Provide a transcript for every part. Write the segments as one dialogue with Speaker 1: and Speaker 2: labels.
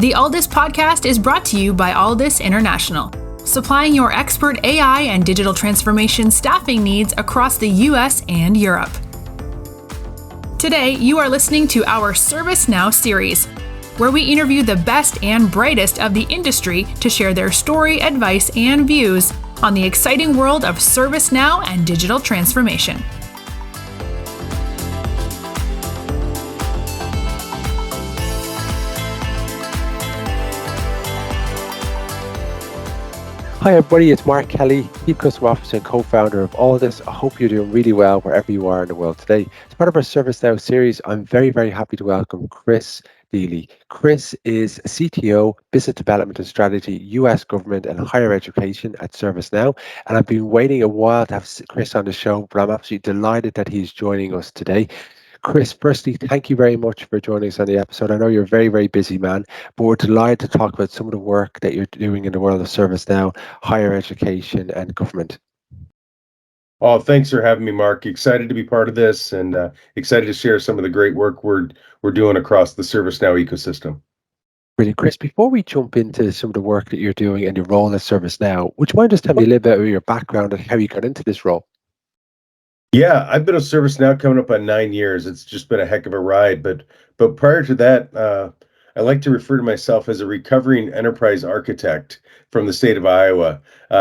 Speaker 1: The Alldus podcast is brought to you by Alldus International, supplying your expert AI and digital transformation staffing needs across the US and Europe. Today, you are listening to our ServiceNow series, where we interview the best and brightest of the industry to share their story, advice, and views on the exciting world of ServiceNow and digital transformation.
Speaker 2: Hi everybody, it's Mark Kelly, Chief Customer Officer and co-founder of Alldus. I hope you're doing really well wherever you are in the world today. As part of our ServiceNow series, I'm very happy to welcome Chris Dilley. Chris is CTO, Business Development and Strategy, US Government and Higher Education at ServiceNow. And I've been waiting a while to have Chris on the show, but I'm absolutely delighted that he's joining us today. Chris, firstly, thank you very much for joining us on the episode. I know you're a very busy man, but we're delighted to talk about some of the work that you're doing in the world of ServiceNow, higher education, and government.
Speaker 3: Oh, thanks for having me, Mark. Excited to be part of this and excited to share some of the great work we're doing across the ServiceNow ecosystem.
Speaker 2: Brilliant. Chris, before we jump into some of the work that you're doing and your role at ServiceNow, would you mind just telling me a little bit about your background and how you got into this role?
Speaker 3: Yeah, I've been a ServiceNow coming up on 9 years. It's just been a heck of a ride. But prior to that, I like to refer to myself as a recovering enterprise architect from the state of Iowa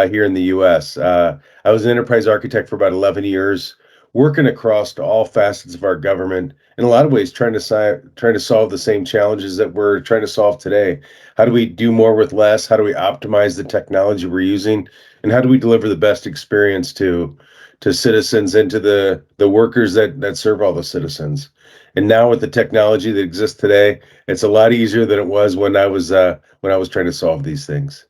Speaker 3: here in the U.S. I was an enterprise architect for about 11 years, working across all facets of our government. In a lot of ways, trying to solve the same challenges that we're trying to solve today. How do we do more with less? How do we optimize the technology we're using? And how do we deliver the best experience to citizens and to the workers that serve all the citizens? And now with the technology that exists today, it's a lot easier than it was when I was trying to solve these things.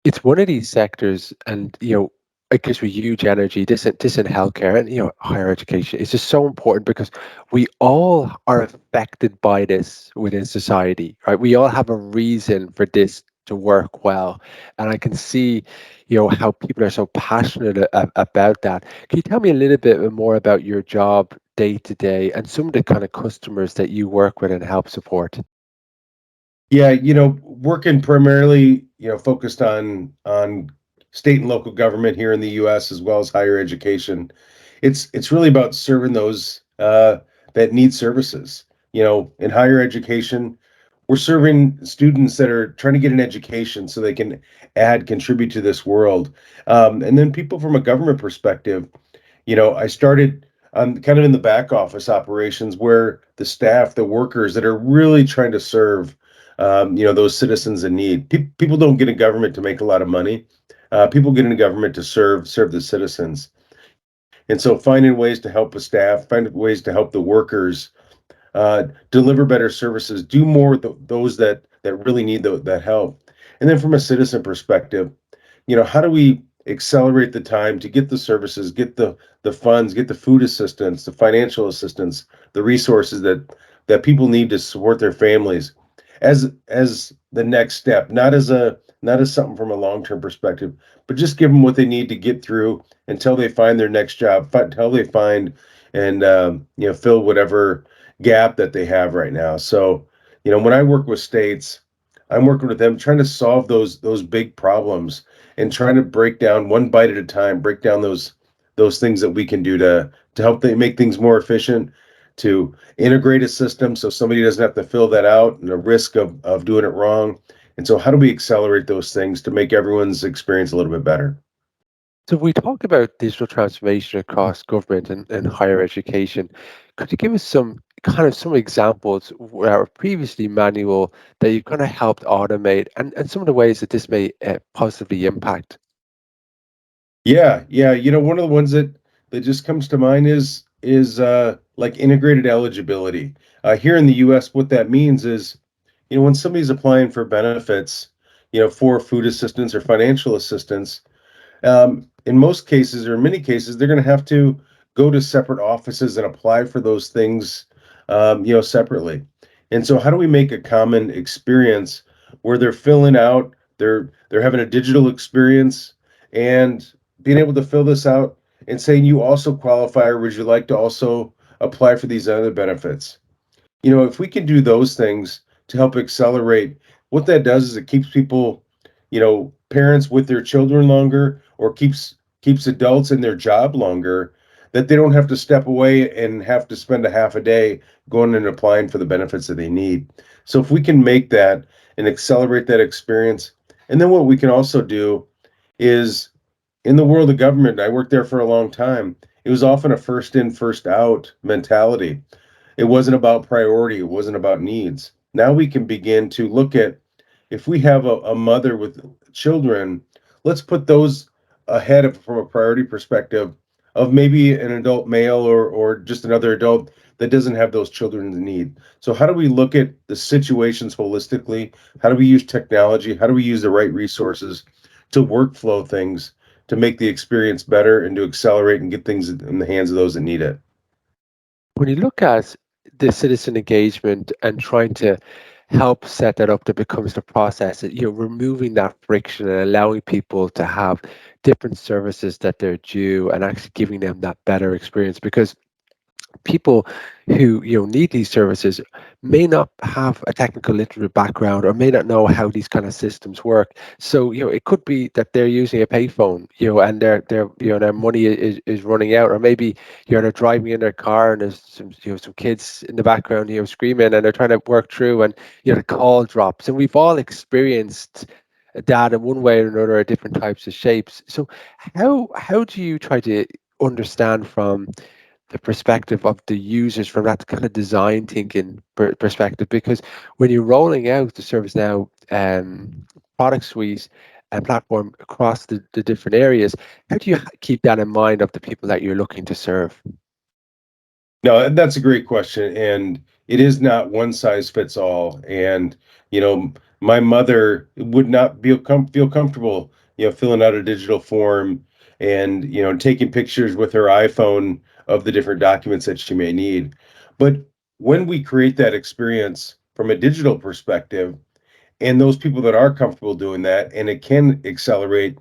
Speaker 2: It's one of these sectors, and I guess with huge energy, this in healthcare and higher education, it's just so important because we all are affected by this within society, right? We all have a reason for this to work well, and I can see, how people are so passionate about that. Can you tell me a little bit more about your job day to day and some of the kind of customers that you work with and help support?
Speaker 3: Yeah, working primarily, focused on state and local government here in the U.S. as well as higher education. It's really about serving those that need services. In higher education, we're serving students that are trying to get an education so they can contribute to this world. And then people from a government perspective, I started kind of in the back office operations where the staff, the workers that are really trying to serve, those citizens in need. People don't get in government to make a lot of money. People get into government to serve the citizens. And so finding ways to help the staff, finding ways to help the workers deliver better services, do more with those that really need that help. And then from a citizen perspective, how do we accelerate the time to get the services, get the funds, get the food assistance, the financial assistance, the resources that people need to support their families as the next step, not as something from a long-term perspective, but just give them what they need to get through until they find their next job, until they find and fill whatever gap that they have right now. So, when I work with states, I'm working with them trying to solve those big problems and trying to break down one bite at a time, break down those things that we can do to help them make things more efficient, to integrate a system so somebody doesn't have to fill that out and the risk of doing it wrong. And so how do we accelerate those things to make everyone's experience a little bit better?
Speaker 2: So we talk about digital transformation across government and higher education. Could you give us some examples where are previously manual that you kind of helped automate and some of the ways that this may positively impact?
Speaker 3: Yeah. One of the ones that just comes to mind is like integrated eligibility. Here in the US, what that means is, when somebody's applying for benefits, for food assistance or financial assistance, in most cases or in many cases, they're going to have to go to separate offices and apply for those things, separately. And so how do we make a common experience where they're filling out, they're having a digital experience and being able to fill this out and saying you also qualify, or would you like to also apply for these other benefits? If we can do those things to help accelerate what that does is it keeps people, parents with their children longer, or keeps adults in their job longer, that they don't have to step away and have to spend a half a day going and applying for the benefits that they need. So if we can make that and accelerate that experience, and then what we can also do is, in the world of government, I worked there for a long time. It was often a first in, first out mentality. It wasn't about priority, it wasn't about needs. Now we can begin to look at, if we have a mother with children, let's put those ahead of, from a priority perspective, of maybe an adult male, or just another adult that doesn't have those children in need. So how do we look at the situations holistically? How do we use technology? How do we use the right resources to workflow things to make the experience better and to accelerate and get things in the hands of those that need it?
Speaker 2: When you look at the citizen engagement and trying to help set that up, that becomes the process, removing that friction and allowing people to have different services that they're due and actually giving them that better experience, because people who need these services may not have a technical literate background or may not know how these kind of systems work. So it could be that they're using a payphone, and their money is running out, or maybe they're driving in their car and there's some kids in the background screaming, and they're trying to work through, and the call drops. And we've all experienced that in one way or another at different types of shapes. So how do you try to understand from the perspective of the users, from that kind of design thinking perspective? Because when you're rolling out the ServiceNow product suite and platform across the different areas, how do you keep that in mind of the people that you're looking to serve?
Speaker 3: No, that's a great question, and it is not one size fits all. And my mother would not feel comfortable, filling out a digital form and taking pictures with her iPhone of the different documents that she may need. But when we create that experience from a digital perspective, and those people that are comfortable doing that, and it can accelerate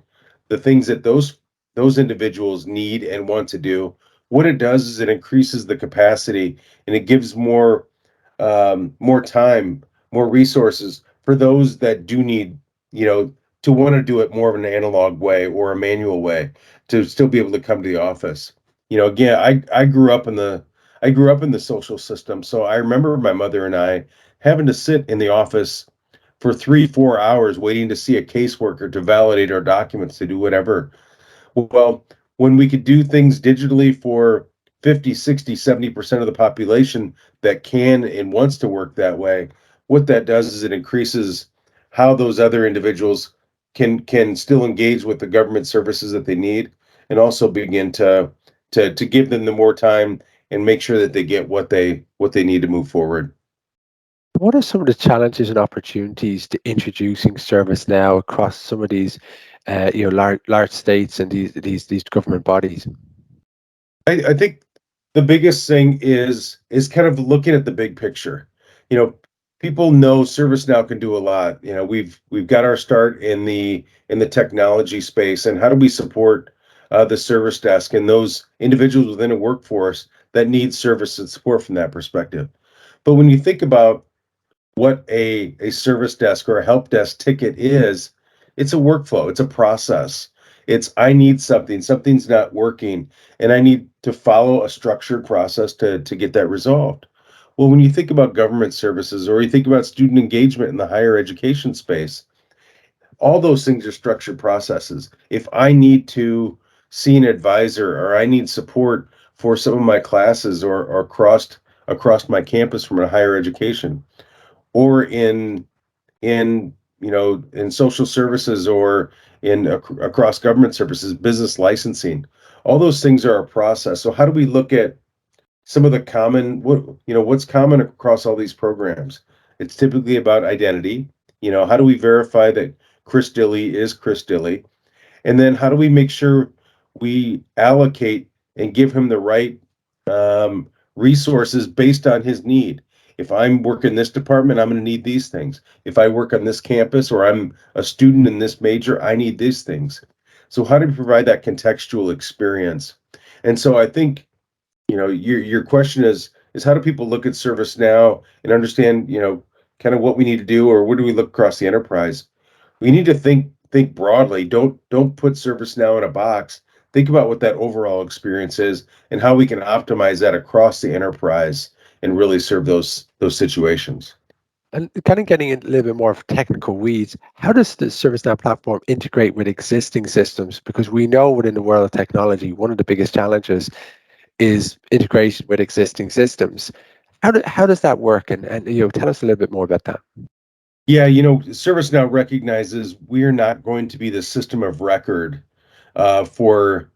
Speaker 3: the things that those individuals need and want to do, what it does is it increases the capacity, and it gives more time, more resources for those that do need, to want to do it more of an analog way or a manual way, to still be able to come to the office. Again, I grew up in the social system, so I remember my mother and I having to sit in the office for 3, 4 hours waiting to see a caseworker to validate our documents, to do whatever. Well, when we could do things digitally for 50, 60, 70% of the population that can and wants to work that way, what that does is it increases how those other individuals can still engage with the government services that they need, and also begin to give them the more time and make sure that they get what they need to move forward.
Speaker 2: What are some of the challenges and opportunities to introducing ServiceNow across some of these, large states and these government bodies?
Speaker 3: I think the biggest thing is kind of looking at the big picture. You know, People know ServiceNow can do a lot. We've got our start in the technology space, and how do we support the service desk and those individuals within a workforce that need service and support from that perspective. But when you think about what a service desk or a help desk ticket is, it's a workflow, it's a process. It's, I need something, something's not working, and I need to follow a structured process to get that resolved. Well, when you think about government services, or you think about student engagement in the higher education space, all those things are structured processes. If I need to see an advisor, or I need support for some of my classes, or across my campus from a higher education, or in social services, or across government services, business licensing, all those things are a process. So how do we look at some of the what's common across all these programs? It's typically about identity. How do we verify that Chris Dilley is Chris Dilley? And then how do we make sure we allocate and give him the right resources based on his need? If I'm working this department, I'm going to need these things. If I work on this campus, or I'm a student in this major, I need these things. So how do we provide that contextual experience? And so I think, your question is how do people look at ServiceNow and understand, kind of what we need to do, or where do we look across the enterprise? We need to think broadly. Don't put ServiceNow in a box. Think about what that overall experience is and how we can optimize that across the enterprise and really serve those situations.
Speaker 2: And kind of getting into a little bit more of technical weeds, how does the ServiceNow platform integrate with existing systems? Because we know within the world of technology, one of the biggest challenges is integration with existing systems. How does that work? And tell us a little bit more about that.
Speaker 3: Yeah, ServiceNow recognizes we're not going to be the system of record for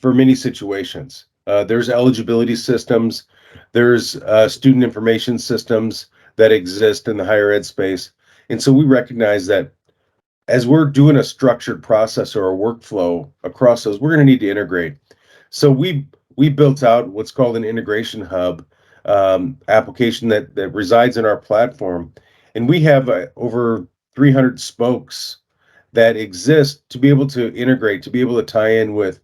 Speaker 3: many situations. There's eligibility systems, there's student information systems that exist in the higher ed space, and so we recognize that as we're doing a structured process or a workflow across those, we're going to need to integrate. So we built out what's called an integration hub application that resides in our platform, and we have over 300 spokes that exist to be able to integrate, to be able to tie in with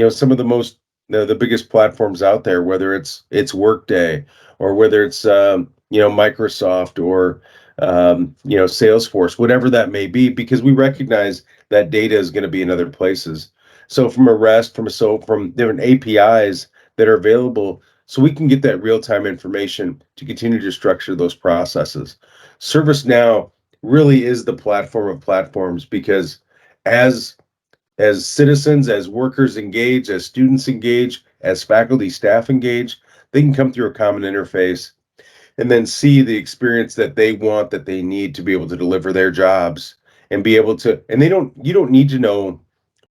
Speaker 3: some of the biggest platforms out there, whether it's Workday or whether it's Microsoft or Salesforce, whatever that may be, because we recognize that data is going to be in other places. So from a REST, from different APIs that are available, so we can get that real-time information to continue to structure those processes. ServiceNow really is the platform of platforms, because as citizens, as workers engage, as students engage, as faculty, staff engage, they can come through a common interface and then see the experience that they want, that they need to be able to deliver their jobs and be able to, and you don't need to know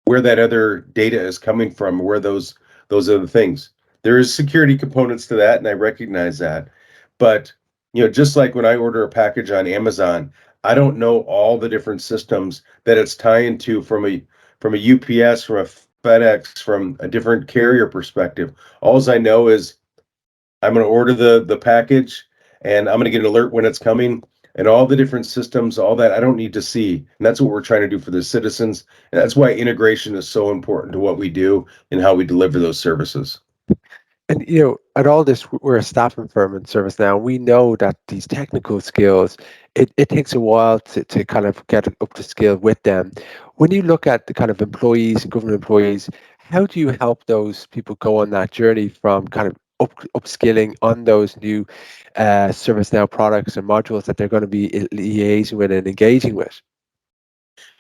Speaker 3: where that other data is coming from, where those other things. There is security components to that, and I recognize that. But just like when I order a package on Amazon, I don't know all the different systems that it's tying to from a UPS, from a FedEx, from a different carrier perspective. All I know is I'm going to order the package, and I'm going to get an alert when it's coming, and all the different systems, all that I don't need to see. And that's what we're trying to do for the citizens. And that's why integration is so important to what we do and how we deliver those services.
Speaker 2: And at Alldus, we're a staffing firm in ServiceNow. We know that these technical skills, it takes a while to kind of get up to scale with them. When you look at the kind of employees, government employees, how do you help those people go on that journey from kind of upskilling on those new ServiceNow products and modules that they're going to be liaising with and engaging with?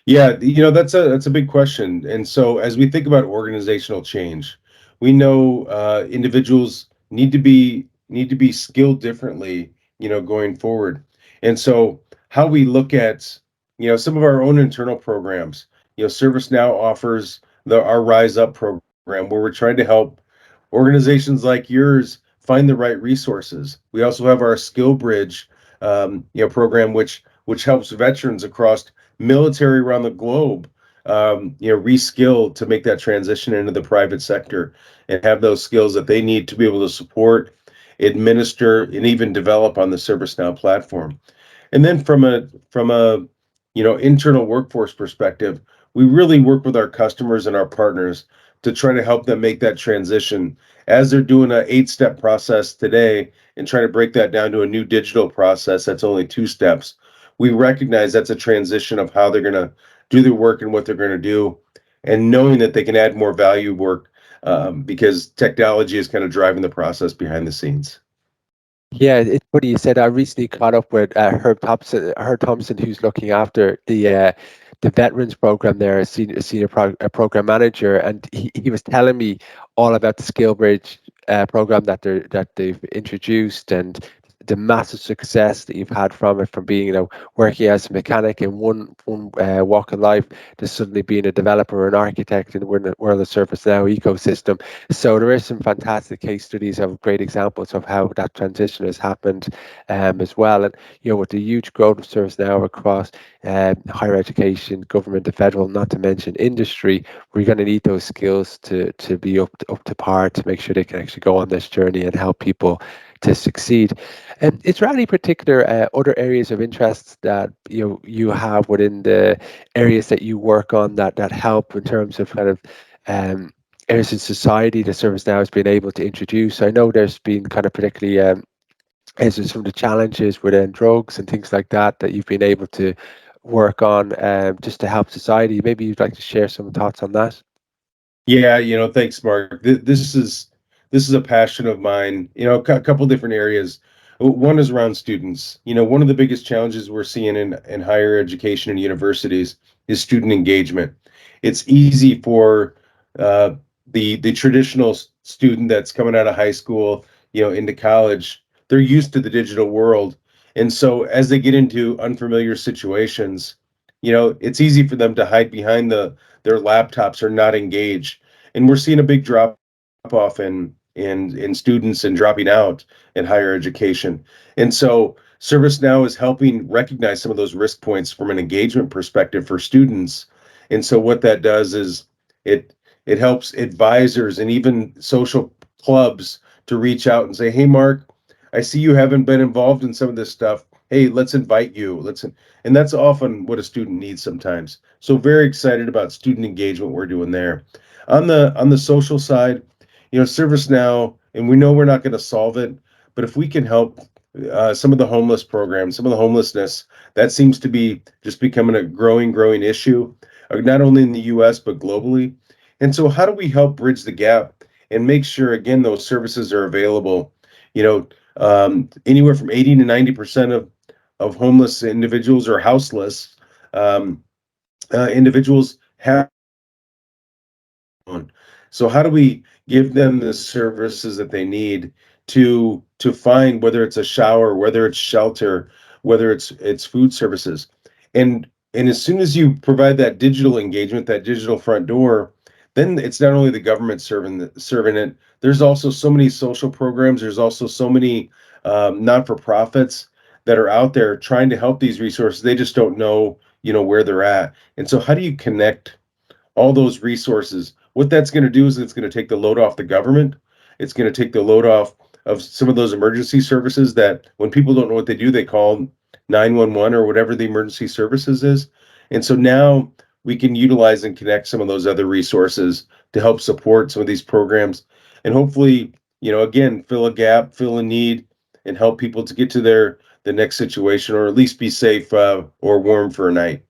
Speaker 3: Yeah, that's a big question. And so as we think about organizational change, we know individuals need to be skilled differently, going forward. And so how we look at, some of our own internal programs, ServiceNow offers our Rise Up program, where we're trying to help organizations like yours find the right resources. We also have our Skill Bridge, program, which helps veterans across military around the globe, reskill to make that transition into the private sector and have those skills that they need to be able to support, administer, and even develop on the ServiceNow platform. And then from a internal workforce perspective, we really work with our customers and our partners to try to help them make that transition as they're doing a 8-step process today and trying to break that down to a new digital process that's only 2 steps. We recognize that's a transition of how they're going to do their work and what they're going to do, and knowing that they can add more value work, because technology is kind of driving the process behind the scenes.
Speaker 2: Yeah, it's funny you said. I recently caught up with Herb Thompson, who's looking after the veterans program there, as a program manager, and he was telling me all about the Skill Bridge program that they've introduced, and the massive success that you've had from it, from being working as a mechanic in one walk of life to suddenly being a developer or an architect in the world of ServiceNow ecosystem. So there is some fantastic case studies of great examples of how that transition has happened as well. And with the huge growth of ServiceNow across higher education, government, and federal, not to mention industry, we're going to need those skills to be up to par to make sure they can actually go on this journey and help people to succeed. And is there any particular other areas of interest that you have within the areas that you work on that help in terms of kind of areas in society that ServiceNow has been able to introduce? I know there's been kind of particularly Is there some of the challenges within drugs and things like that that you've been able to work on just to help society? Maybe you'd like to share some thoughts on that.
Speaker 3: Yeah, thanks, Mark. This is a passion of mine. A couple different areas. One is around students. One of the biggest challenges we're seeing in higher education and universities is student engagement. It's easy for uh, the traditional student that's coming out of high school, into college. They're used to the digital world, and so as they get into unfamiliar situations, it's easy for them to hide behind their laptops or not engage. And we're seeing a big drop off in students and dropping out in higher education. And so ServiceNow is helping recognize some of those risk points from an engagement perspective for students. And so what that does is it helps advisors and even social clubs to reach out and say, "Hey, Mark, I see you haven't been involved in some of this stuff. Hey, let's invite you. And that's often what a student needs sometimes. So very excited about student engagement we're doing there. On the social side, ServiceNow, and we know we're not going to solve it, but if we can help some of the homeless programs, some of the homelessness, that seems to be just becoming a growing issue, not only in the U.S. but globally. And so, how do we help bridge the gap and make sure again those services are available? Anywhere from 80 to 90% of homeless individuals or houseless individuals have one. So how do we give them the services that they need to find, whether it's a shower, whether it's shelter, whether it's food services, and as soon as you provide that digital engagement, that digital front door, then it's not only the government serving it. There's also so many social programs. There's also so many not-for-profits that are out there trying to help these resources. They just don't know, where they're at. And so, how do you connect all those resources? What that's going to do is it's going to take the load off the government. It's going to take the load off of some of those emergency services that when people don't know what they do, they call 911 or whatever the emergency services is. And so now we can utilize and connect some of those other resources to help support some of these programs and hopefully, again, fill a gap, fill a need, and help people to get to the next situation or at least be safe or warm for a night.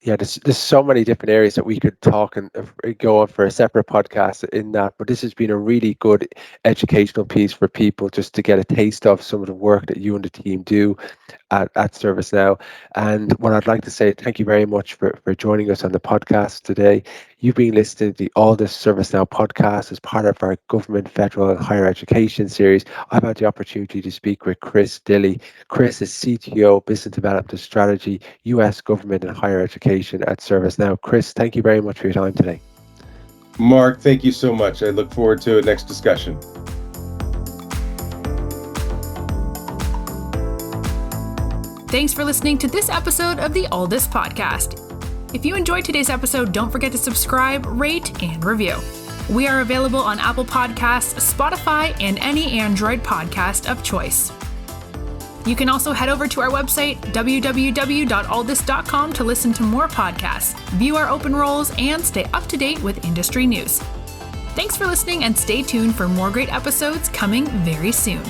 Speaker 2: Yeah, there's so many different areas that we could talk and go on for a separate podcast in that, but this has been a really good educational piece for people just to get a taste of some of the work that you and the team do at ServiceNow. And what I'd like to say, thank you very much for joining us on the podcast today. You've been listening to the Alldus ServiceNow podcast as part of our government, federal, and higher education series. I've had the opportunity to speak with Chris Dilley. Chris is CTO, Business Development and Strategy, US Government and Higher Education at ServiceNow. Chris, thank you very much for your time today.
Speaker 3: Mark, thank you so much. I look forward to a next discussion.
Speaker 1: Thanks for listening to this episode of the Alldus podcast. If you enjoyed today's episode, don't forget to subscribe, rate, and review. We are available on Apple Podcasts, Spotify, and any Android podcast of choice. You can also head over to our website, www.alldus.com, to listen to more podcasts, view our open roles, and stay up to date with industry news. Thanks for listening and stay tuned for more great episodes coming very soon.